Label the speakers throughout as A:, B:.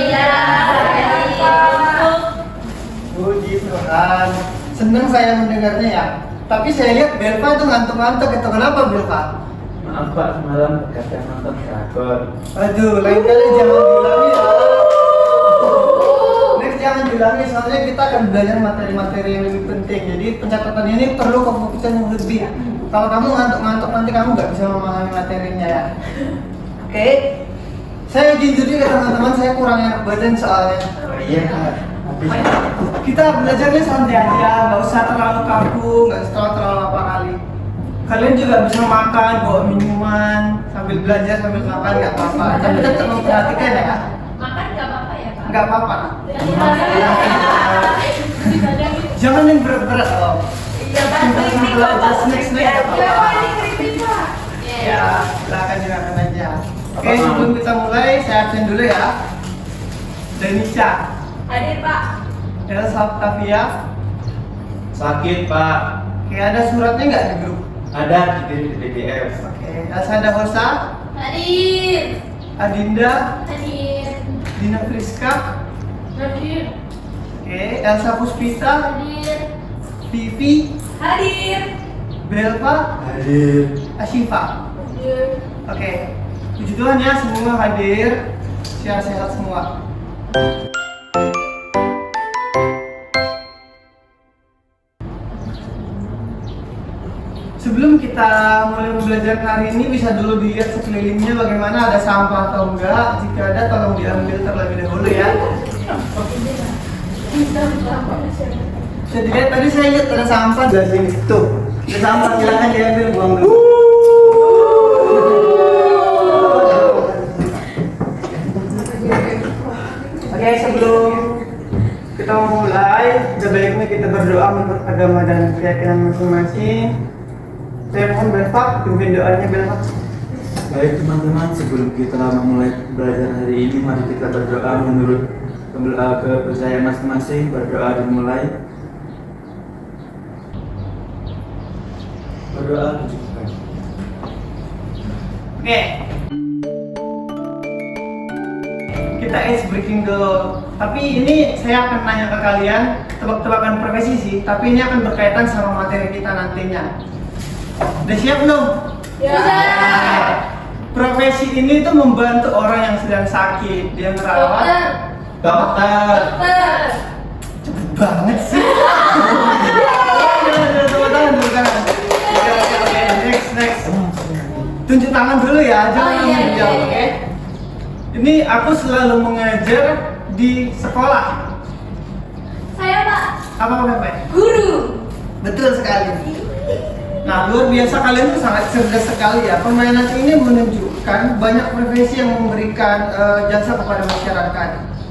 A: Iya,
B: Puji Tuhan. Senang saya mendengarnya ya. Tapi saya lihat Belva itu ngantuk-ngantuk itu. Kenapa Belva?
C: Maaf Pak, semalam berkata nonton drakor.
B: Aduh, lain kali jangan diulangi ya. Next jangan diulangi, soalnya kita akan belajar materi-materi yang lebih penting. Jadi pencatatan ini perlu kefokusan yang lebih. Kalau kamu ngantuk-ngantuk nanti kamu nggak bisa memahami materinya ya. Oke. Saya izin dulu ya teman-teman, saya kurang enak badan soalnya.
C: Iya Pak.
B: Kita belajarnya santai aja, nggak usah terlalu kaku, nggak usah terlalu apa kali. Kalian juga bisa makan, bawa minuman, sambil belajar sambil makan nggak apa-apa. Tapi tetap memperhatikan ya.
A: makan nggak apa-apa ya Pak?
B: Nggak apa-apa. Jangan yang berat-berat loh.
A: Iya Pak, kritik
B: Belajar
A: Pak.
B: snack-snack nggak
A: Ya
B: apa-apa.
A: Pak, ini kritik Pak.
B: Ya, silakan silakan aja. Oke, sebelum kita mulai, saya absen dulu ya. Denisha,
A: Hadir Pak.
B: Elsa Octavia.
C: Sakit Pak.
B: Oke, ada suratnya nggak di grup?
C: Ada dikirim di PDF.
B: Oke, Elsa Dahosa,
A: Hadir.
B: Adinda,
A: Hadir.
B: Dina Friska.
A: Hadir.
B: Oke, Elsa Puspita,
A: Hadir.
B: Vivi,
A: Hadir.
B: Belva,
C: Hadir.
B: Ashifa.
A: Hadir.
B: Oke, puji Tuhan ya semua hadir, sehat-sehat semua. Sebelum kita mulai belajar hari ini, bisa dulu dilihat sekelilingnya bagaimana, ada sampah atau enggak. Jika ada, tolong diambil terlebih dahulu ya. Bisa dilihat, tadi saya lihat ada sampah dari sini. Tuh, ada sampah, silakan diambil, buang dulu. Oke, sebelum kita mulai, udah baiknya kita berdoa menurut agama dan keyakinan masing-masing. Saya mohon Belva, pimpin doanya Belva.
C: Baik teman-teman, sebelum kita memulai belajar hari ini, mari kita berdoa menurut kepercayaan masing-masing. Berdoa dimulai. Berdoa tunjukkan.
B: Oke. Kita ice breaking dulu. Tapi ini saya akan nanya ke kalian, tebak-tebakan profesi sih, tapi ini akan berkaitan sama materi kita nantinya. Udah siap belum?
A: Ya.
B: Profesi ini tuh membantu orang yang sedang sakit, dia merawat.
C: Dokter.
A: Dokter.
B: Cepet banget sih. Tepuk tangan dulu kan. Oke, next. Tunjuk tangan dulu ya, jangan
A: Oh, iya,
B: langsung jawab,
A: iya,
B: oke?
A: iya.
B: Ini aku selalu mengajar di sekolah.
A: Saya Pak.
B: Apa Pepe?
A: Guru.
B: Betul sekali. Nah, luar biasa, kalian tuh sangat cerdas sekali ya. Permainan ini menunjukkan banyak profesi yang memberikan jasa kepada masyarakat.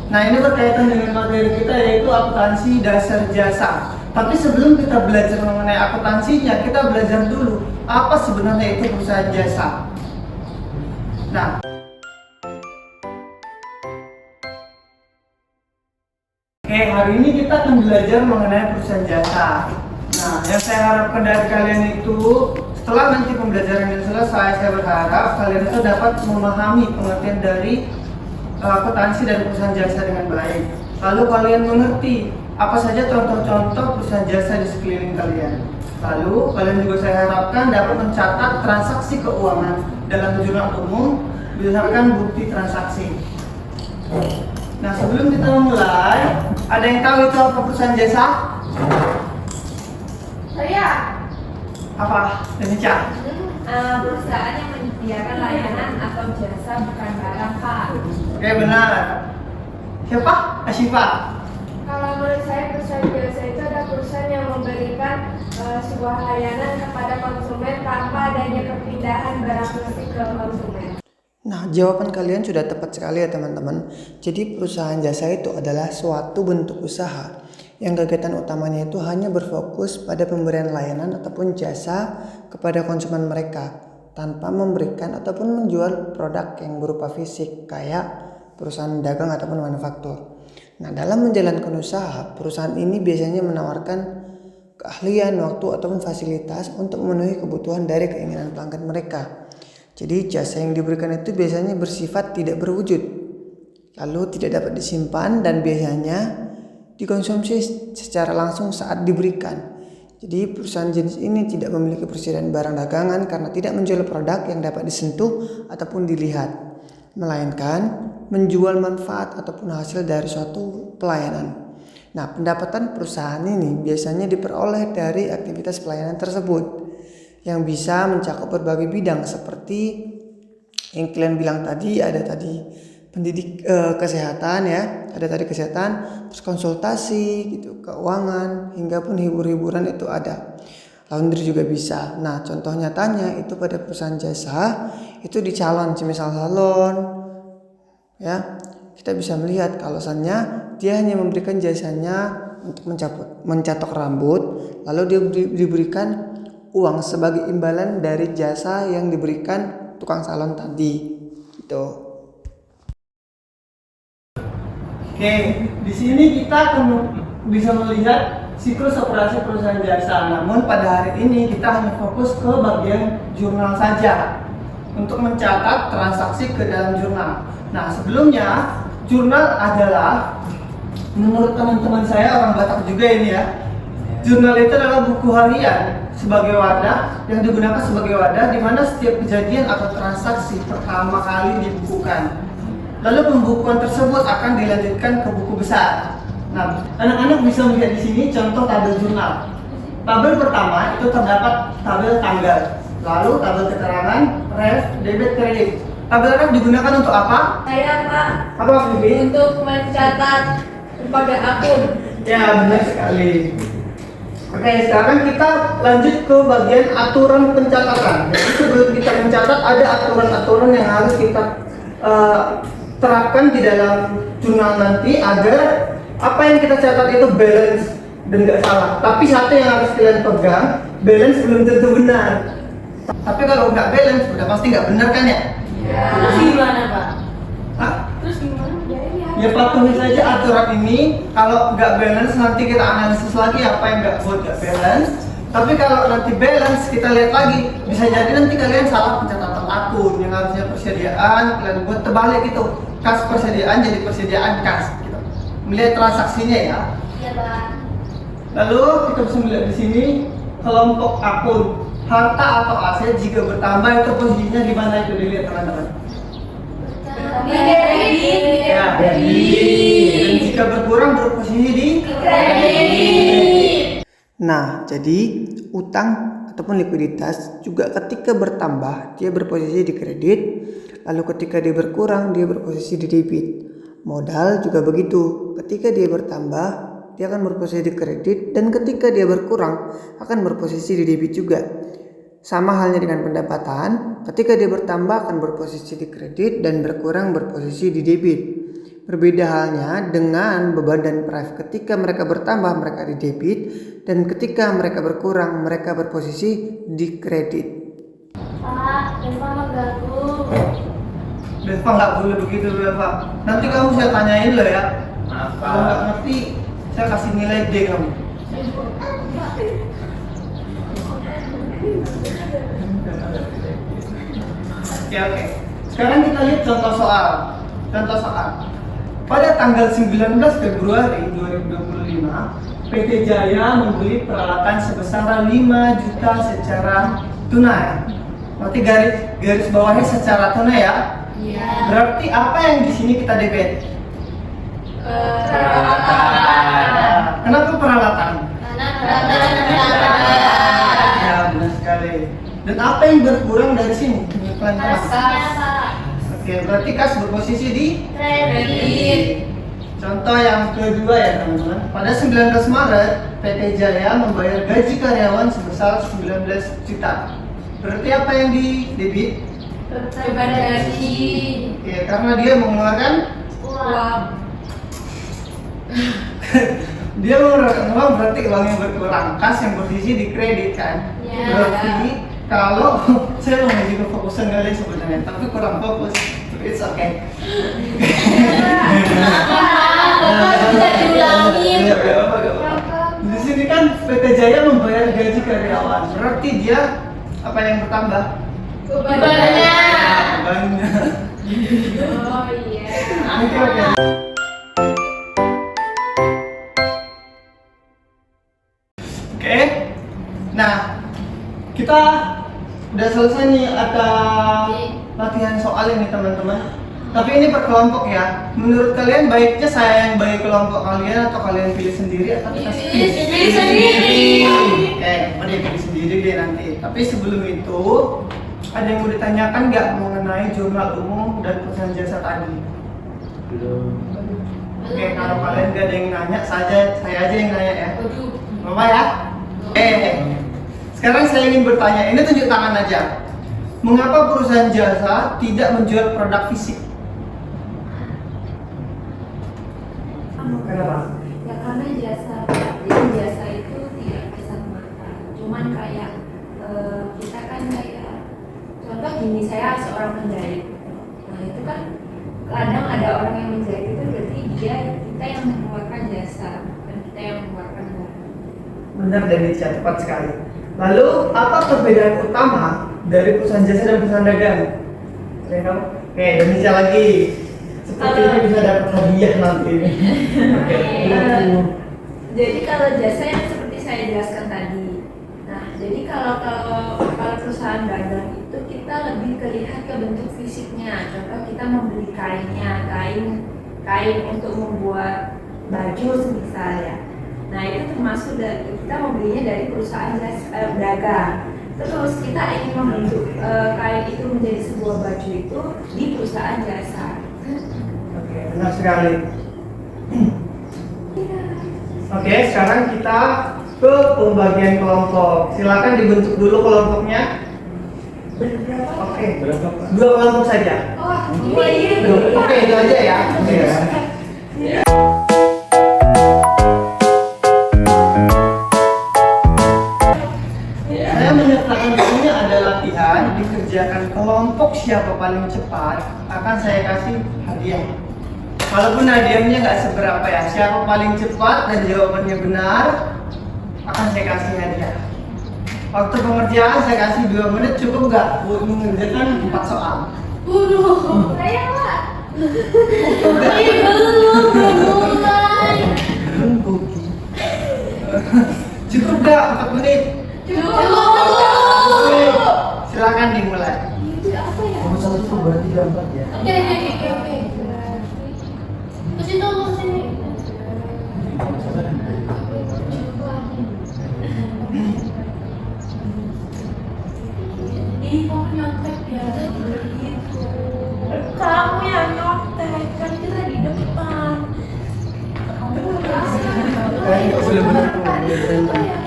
B: Nah, ini berkaitan dengan materi kita, yaitu akuntansi dasar jasa. Tapi sebelum kita belajar mengenai akuntansinya, kita belajar dulu apa sebenarnya itu perusahaan jasa. Nah, oke, hari ini kita akan belajar mengenai perusahaan jasa. Nah, yang saya harapkan dari kalian itu, setelah nanti pembelajaran ini selesai, saya berharap kalian itu dapat memahami pengertian dari akuntansi dan perusahaan jasa dengan baik. Lalu kalian mengerti apa saja contoh-contoh perusahaan jasa di sekeliling kalian. Lalu kalian juga saya harapkan dapat mencatat transaksi keuangan dalam jurnal umum berdasarkan bukti transaksi. Nah, sebelum kita mulai, ada yang tahu itu apa perusahaan jasa?
A: Saya.
B: Apa? Denisha?
A: Perusahaan yang menyediakan layanan atau jasa bukan barang Pak.
B: Oke, benar. Siapa? Ashifa.
D: Kalau menurut saya perusahaan jasa itu adalah perusahaan yang memberikan sebuah layanan kepada konsumen tanpa adanya perpindahan barang fisik ke konsumen.
B: Nah, jawaban kalian sudah tepat sekali ya teman-teman. Jadi perusahaan jasa itu adalah suatu bentuk usaha yang kegiatan utamanya itu hanya berfokus pada pemberian layanan ataupun jasa kepada konsumen mereka tanpa memberikan ataupun menjual produk yang berupa fisik kayak perusahaan dagang ataupun manufaktur. Nah, dalam menjalankan usaha, perusahaan ini biasanya menawarkan keahlian, waktu ataupun fasilitas untuk memenuhi kebutuhan dari keinginan pelanggan mereka. Jadi jasa yang diberikan itu biasanya bersifat tidak berwujud. lalu tidak dapat disimpan dan biasanya dikonsumsi secara langsung saat diberikan. Jadi perusahaan jenis ini tidak memiliki persediaan barang dagangan karena tidak menjual produk yang dapat disentuh ataupun dilihat, melainkan menjual manfaat ataupun hasil dari suatu pelayanan. Nah, pendapatan perusahaan ini biasanya diperoleh dari aktivitas pelayanan tersebut yang bisa mencakup berbagai bidang seperti yang kalian bilang tadi, ada tadi kesehatan ya, ada tadi kesehatan, terus konsultasi gitu, keuangan, hingga pun hibur-hiburan itu ada. Laundry juga bisa. Nah, contoh nyatanya itu pada perusahaan jasa itu di calon, semisal salon ya, kita bisa melihat alasannya dia hanya memberikan jasanya untuk mencatok rambut, lalu dia diberikan uang sebagai imbalan dari jasa yang diberikan tukang salon tadi gitu. Oke, di sini kita akan bisa melihat siklus operasi perusahaan jasa. Namun pada hari ini kita hanya fokus ke bagian jurnal saja untuk mencatat transaksi ke dalam jurnal. Nah, sebelumnya jurnal adalah, menurut teman-teman saya orang Batak juga ini ya, jurnal itu adalah buku harian sebagai wadah yang digunakan sebagai wadah di mana setiap kejadian atau transaksi pertama kali dibukukan. Lalu pembukuan tersebut akan dilanjutkan ke buku besar. Nah, anak-anak bisa melihat di sini contoh tabel jurnal. Tabel pertama itu terdapat tabel tanggal, lalu tabel keterangan, ref, debit, kredit. Tabel ref digunakan untuk apa?
D: Saya Pak,
B: Apa, Bibi?
D: untuk mencatat pada akun.
B: Ya, benar sekali. Oke, sekarang kita lanjut ke bagian aturan pencatatan. Jadi sebelum kita mencatat ada aturan-aturan yang harus kita terapkan di dalam jurnal nanti agar apa yang kita catat itu balance dan nggak salah. Tapi satu yang harus kalian pegang, balance belum tentu benar. Tapi kalau nggak balance, udah pasti nggak benar kan ya?
A: Terus gimana Pak?
B: Hah?
A: Terus gimana?
B: Ya patuhi saja aturan ini. Kalau nggak balance nanti kita analisis lagi apa yang nggak balance. Tapi kalau nanti balance kita lihat lagi, bisa jadi nanti kalian salah pencatatan akun yang harusnya persediaan kalian buat terbalik itu, kas persediaan jadi persediaan kas gitu. Melihat transaksinya ya.
D: Iya Pak.
B: Lalu kita bisa melihat di sini kelompok akun harta atau aset jika bertambah itu posisinya di mana itu dilihat teman-teman.
D: Di debit.
B: Ya, debit. Dan jika berkurang berposisi di
D: Kredit.
B: Nah, jadi utang ataupun likuiditas juga ketika bertambah dia berposisi di kredit, lalu ketika dia berkurang dia berposisi di debit. Modal juga begitu, ketika dia bertambah dia akan berposisi di kredit dan ketika dia berkurang akan berposisi di debit juga. Sama halnya dengan pendapatan, ketika dia bertambah akan berposisi di kredit dan berkurang berposisi di debit. Berbeda halnya dengan beban dan price, ketika mereka bertambah mereka di debit dan ketika mereka berkurang mereka berposisi di kredit.
D: Pak, Deva mengganggu.
B: Deva nggak boleh begitu Deva. Nanti kamu saya tanyain loh ya. Kalau nggak ngerti saya kasih nilai D kamu. Oke. Sekarang kita lihat contoh soal. Pada tanggal 19 Februari 2025, PT Jaya membeli peralatan sebesar 5 juta secara tunai. Berarti garis bawahnya secara tunai ya.
A: Iya.
B: Berarti apa yang di sini kita debit?
A: Peralatan.
B: Kenapa peralatan?
A: Peralatan.
B: Ya, benar sekali. Dan apa yang berkurang dari sini?
A: Kas.
B: Oke, berarti kas berposisi di
A: Kredit.
B: contoh yang kedua ya teman-teman. Pada 19 Maret, PT Jaya membayar gaji karyawan sebesar 19 juta. Berarti apa yang di debit?
A: Beban gaji.
B: Oke, karena dia mengeluarkan
A: Uang.
B: dia mengeluarkan uang, berarti uang yang berkurang. Kas yang posisi di kredit kan.
A: Ya.
B: Berarti kalau saya mau menunjukkan fokusan kalian sebenarnya, tapi kurang fokus. It's okay.
A: Bisa diulangin.
B: Di sini kan PT Jaya membayar gaji karyawan, berarti dia apa yang bertambah?
A: Bebannya.
B: Bebannya.
D: Oh iya.
B: Oke. Oke. Nah, kita udah selesai nih, ada latihan soal ini teman-teman. Tapi ini per kelompok ya. Menurut kalian baiknya saya yang bagi kelompok kalian atau kalian pilih sendiri atau kita
A: Pilih sendiri.
B: Oke, dia pilih sendiri deh nanti. Tapi sebelum itu ada yang mau ditanyakan nggak mengenai jurnal umum dan perusahaan jasa tadi?
C: Belum.
B: Oke, kalau kalian nggak ada yang nanya, saya aja yang nanya ya. Bapak ya? Sekarang saya ingin bertanya, ini tunjuk tangan aja. Mengapa perusahaan jasa tidak menjual produk fisik? Kenapa?
A: Ya karena jasa itu tidak kasat mata. Cuman kayak kita kan kayak contoh gini, saya seorang penjahit. Nah itu kan kadang ada orang yang menjahit itu berarti kita yang mengeluarkan jasa, bukan kita yang mengeluarkan barang.
B: Benar Denisha, tepat sekali. Lalu apa perbedaan utama dari perusahaan jasa dan perusahaan dagang? Kalian tahu? Oke, Denisha lagi. Sepertinya bisa dapat hadiah nanti.
A: Jadi kalau jasa yang seperti saya jelaskan tadi. Nah, jadi kalau perusahaan dagang itu kita lebih lihat ke bentuk fisiknya. Contoh kita membeli kainnya, kain untuk membuat baju misalnya. Nah, itu termasuk dari kita membelinya dari perusahaan dagang. Terus kita ingin membentuk kain itu menjadi sebuah baju itu di perusahaan jasa.
B: Oke, benar sekali. Oke, sekarang kita ke pembagian kelompok. Silakan dibentuk dulu kelompoknya. Oke,
C: Berapa Pak?
B: 2 kelompok saja. Oke, itu aja ya. Oke. Saya menyertakan ini ada latihan dikerjakan kelompok siapa paling cepat akan saya kasih hadiah. Walaupun hadiahnya nggak seberapa ya, siapa paling cepat dan jawabannya benar akan saya kasih hadiah. Waktu pengerjaan saya kasih 2 menit, cukup nggak buat mengerjakan 4 soal?
A: Saya Pak.
B: Cukup nggak 4 menit? Oke, silakan dimulai.
C: Kamu salah itu berarti 4 ya?
A: Oke. Ke situ, ke sini. Ih, kok nyontek ya? Kamu yang nyontek, kan kita di depan.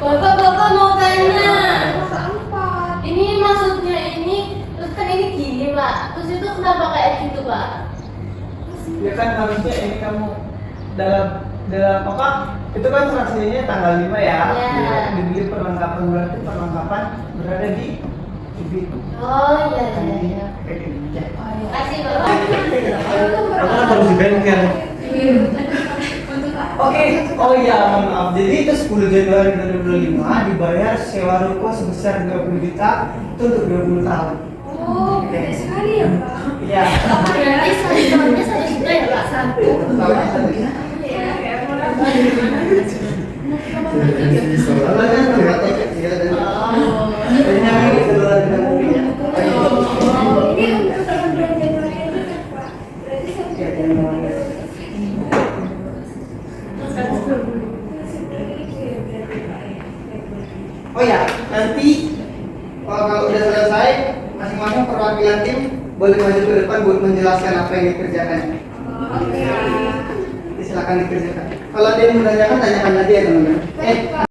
A: Bapak mau tanya. Ini maksudnya ini, terus kan ini gini Pak. Terus itu kenapa kayak gitu Pak?
B: Ya kan harusnya ini kamu dalam apa? Itu kan transaksinya tanggal 5 ya.
A: Ya.
B: Dibeli perlengkapan, berarti perlengkapan berada di itu.
A: Oh iya. Kasih Bapak.
C: Kamu kan harus di bengkel.
B: Oke, oh iya, mohon maaf. Jadi itu 10 Januari 2025 dibayar sewa ruko sebesar 20 juta itu untuk 20 tahun.
D: Oh, gede sekali ya Pak.
B: Iya.
A: Berarti 1 tahunnya 1 juta ya Pak?
B: Tahunnya 1 juta.
D: Iya, kayak murah.
B: Kalau kan tempatnya kecil dan banyak yang keluar dengan mobilnya.
D: Ini untuk tahun bulan Januari aja kan Pak? Berarti
B: Ya,
D: sampai
B: Januari. Oh ya, nanti kalau udah selesai, masing-masing perwakilan tim boleh maju ke depan buat menjelaskan apa yang dikerjakan.
D: Oke.
B: Jadi silakan dikerjakan. Kalau ada yang menanyakan, tanyakan aja ya teman-teman.
D: Baik Pak.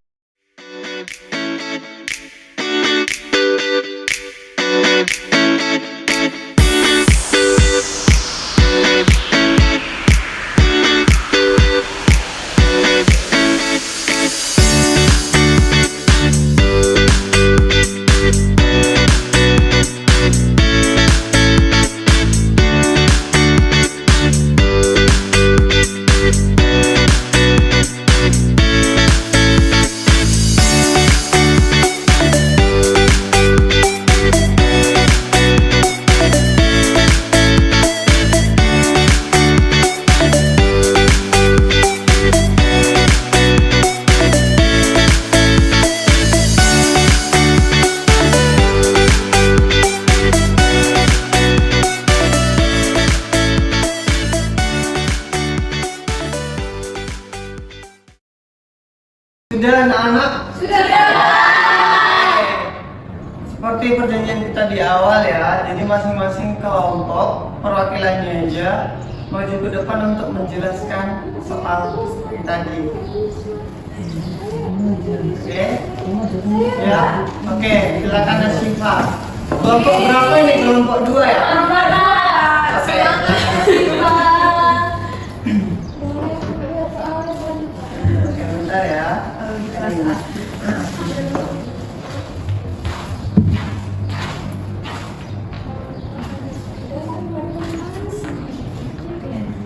B: Sudah anak-anak?
A: Sudah.
B: Seperti perjanjian kita di awal ya, jadi masing-masing kelompok perwakilannya aja maju ke depan untuk menjelaskan soal tadi. Oke? Ya, oke, silakan Asyifa. Kelompok berapa ini? Kelompok 2 ya? Oke. Oke, bentar ya.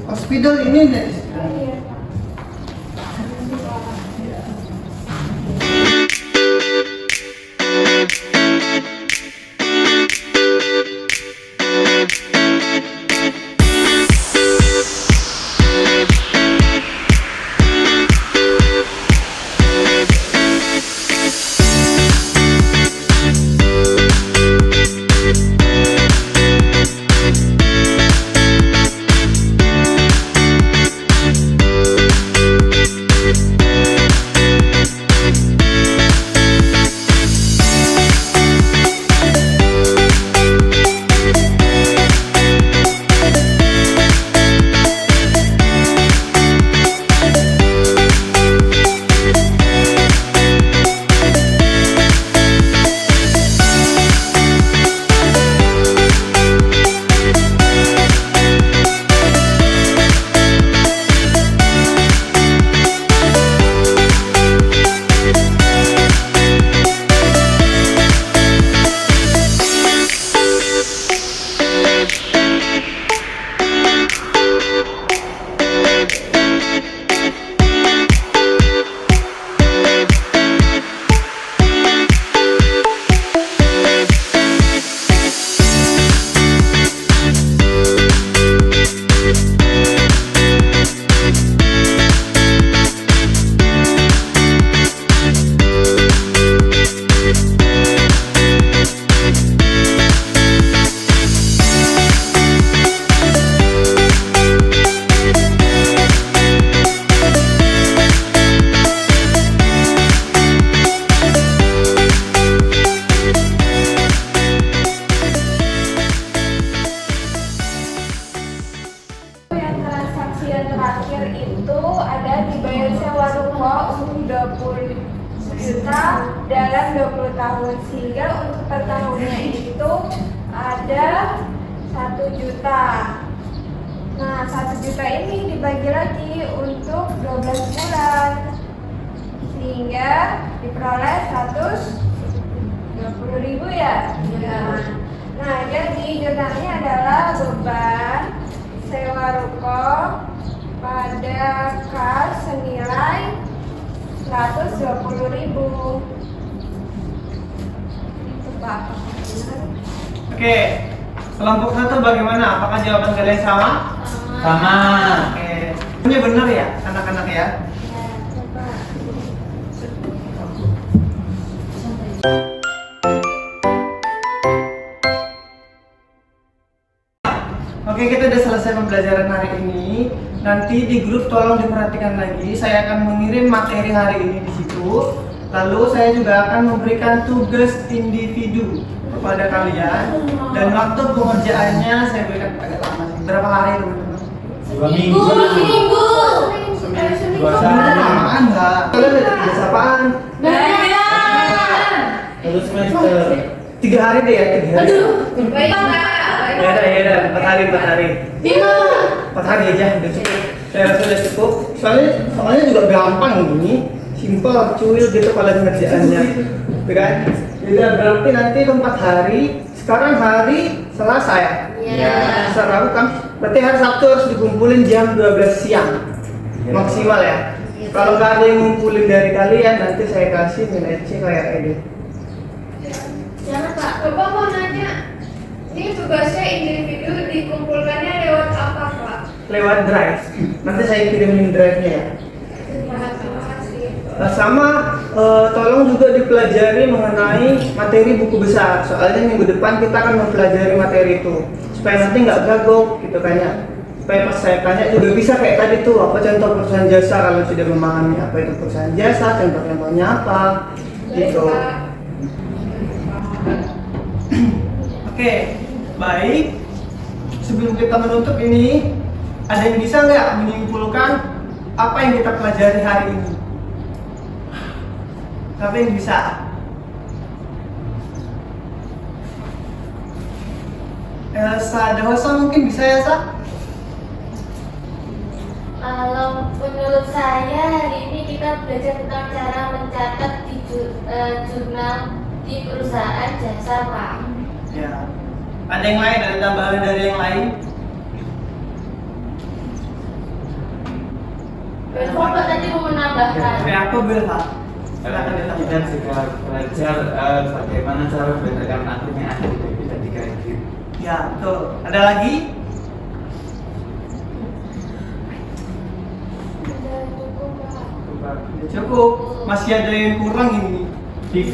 B: Hospital ini nih.
D: terakhir itu ada dibayar sewa rumah untuk 20 juta dalam 20 tahun, sehingga untuk per tahunnya itu ada 1 juta. Nah, 1 juta ini dibagi lagi untuk 12 bulan, sehingga diperoleh 120.000 ya. Nah, jadi jumlahnya adalah beban sewa ruko pada kas senilai 120.000. Itu Pak.
B: Oke, kelompok 1 bagaimana? Apakah jawaban kalian sama?
C: Sama.
B: Oke, ini benar ya anak-anak ya?
D: Ya, coba.
B: Oke, kita udah selesai pembelajaran hari ini. Nanti di grup tolong diperhatikan lagi. Saya akan mengirim materi hari ini di situ. Lalu saya juga akan memberikan tugas individu kepada kalian. Dan waktu pengerjaannya saya berikan agak lama sih. Berapa hari teman-teman?
C: 2 minggu.
B: Seminggu lamaan nggak? Kalian ada tugas apaan?
C: Satu semester.
B: 3 hari deh ya, 3 hari. Ya udah, 4 hari. 4 hari aja, udah cukup. Saya rasa udah cukup. Soalnya juga gampang ini, simpel, cuil gitu kalau ngerjaannya, kan? Jadi berarti nanti 4 hari. Sekarang hari Selasa ya?
C: Iya.
B: Selasa Rabu kan? Berarti hari Sabtu harus dikumpulin jam 12 siang maksimal ya. Kalau nggak ada yang ngumpulin dari kalian, nanti saya kasih nilai C kayak ini.
D: Jangan Pak, Bapak mau nanya, ini tugasnya individu dikumpulkannya lewat apa Pak?
B: Lewat drive. Nanti saya kirimin drive-nya ya.
D: Terima kasih.
B: Sama tolong juga dipelajari mengenai materi buku besar. Soalnya minggu depan kita akan mempelajari materi itu supaya nanti nggak gagok gitu kan ya. supaya pas saya tanya juga bisa kayak tadi tuh, apa contoh perusahaan jasa kalau sudah memahami apa itu perusahaan jasa, contoh-contohnya apa gitu. Oke, baik. Sebelum kita menutup ini, ada yang bisa nggak menyimpulkan apa yang kita pelajari hari ini? Siapa yang bisa? Elsa Dahasa mungkin bisa ya, Sa?
E: Kalau menurut saya hari ini kita belajar tentang cara mencatat di jurnal di perusahaan jasa, Pak.
B: Ya. Ada yang lain? Ada tambahan dari yang lain?
E: Bapak tadi mau menambahkan.
B: Apa Belva? Silakan
C: Kita
B: dilanjutkan.
C: juga belajar bagaimana cara membedakan akun yang ada di debit dan di kredit.
B: Ya, betul. Ada lagi?
D: Sudah cukup, Pak.
B: Cukup. Masih ada yang kurang ini. TV.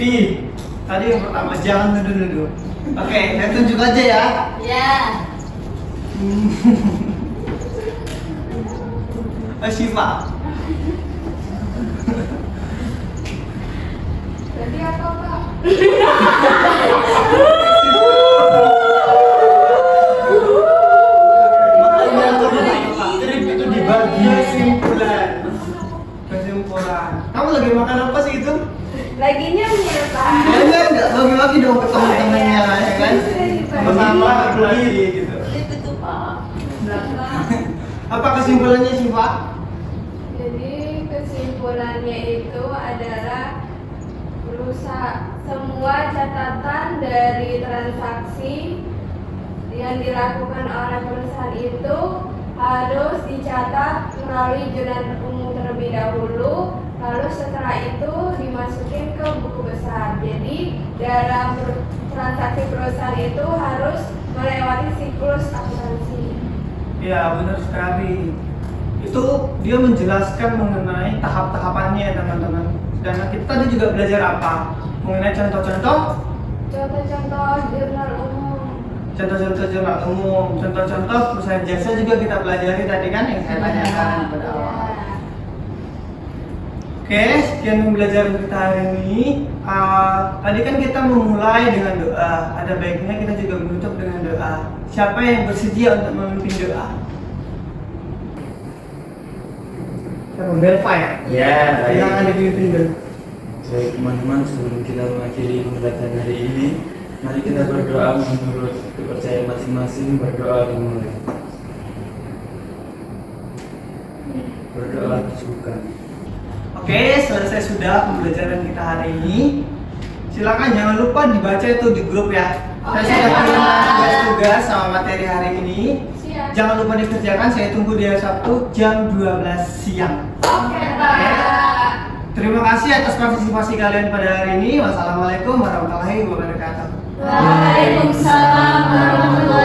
B: Tadi yang pertama, jangan nuduh-nuduh. Oke, saya tunjuk aja ya.
E: Ya.
B: Syifa.
D: Jadi apa, Pak?
B: Trip itu dibagi kesimpulan. Kesimpulan. Kamu lagi makan apa sih itu?
D: Lagi nyamil, Pak.
B: Enggak bagi-bagi dong ke teman-temannya ya kan? Bersama berbagi gitu.
E: Itu tuh, Pak.
B: Apa kesimpulannya Syifa?
D: Jadi kesimpulannya itu adalah semua catatan dari transaksi yang dilakukan oleh perusahaan itu harus dicatat melalui jurnal umum terlebih dahulu, lalu setelah itu dimasukin ke buku besar. Jadi dalam transaksi perusahaan itu harus melewati siklus akuntansi.
B: Ya benar sekali. Itu dia menjelaskan mengenai tahap-tahapannya teman-teman. Dan kita tadi juga belajar apa? Mengenai contoh-contoh
D: Jurnal umum.
B: contoh-contoh jurnal umum, contoh-contoh perusahaan jasa juga kita pelajari tadi kan yang saya tanyakan pada awal. Oke, sekian pembelajaran kita hari ini. Tadi kan kita memulai dengan doa. Ada baiknya kita juga menutup dengan doa. Siapa yang bersedia untuk memimpin doa? Siapa? Belva ya?
C: Ya,
B: Silakan dipimpin dulu.
C: Baik teman-teman, sebelum kita mengakhiri pembelajaran hari ini, mari kita berdoa menurut kepercayaan masing-masing. Berdoa dimulai. Berdoa disukai.
B: Oke, selesai sudah pembelajaran kita hari ini. Silakan jangan lupa dibaca itu di grup ya. Saya sudah kirimkan tugas-tugas sama materi hari ini.
D: Siap.
B: Jangan lupa dikerjakan. Saya tunggu di hari Sabtu jam 12 siang.
D: Oke, Pak.
B: Terima kasih atas partisipasi kalian pada hari ini. Wassalamualaikum warahmatullahi wabarakatuh.
E: Waalaikumsalam warahmatullahi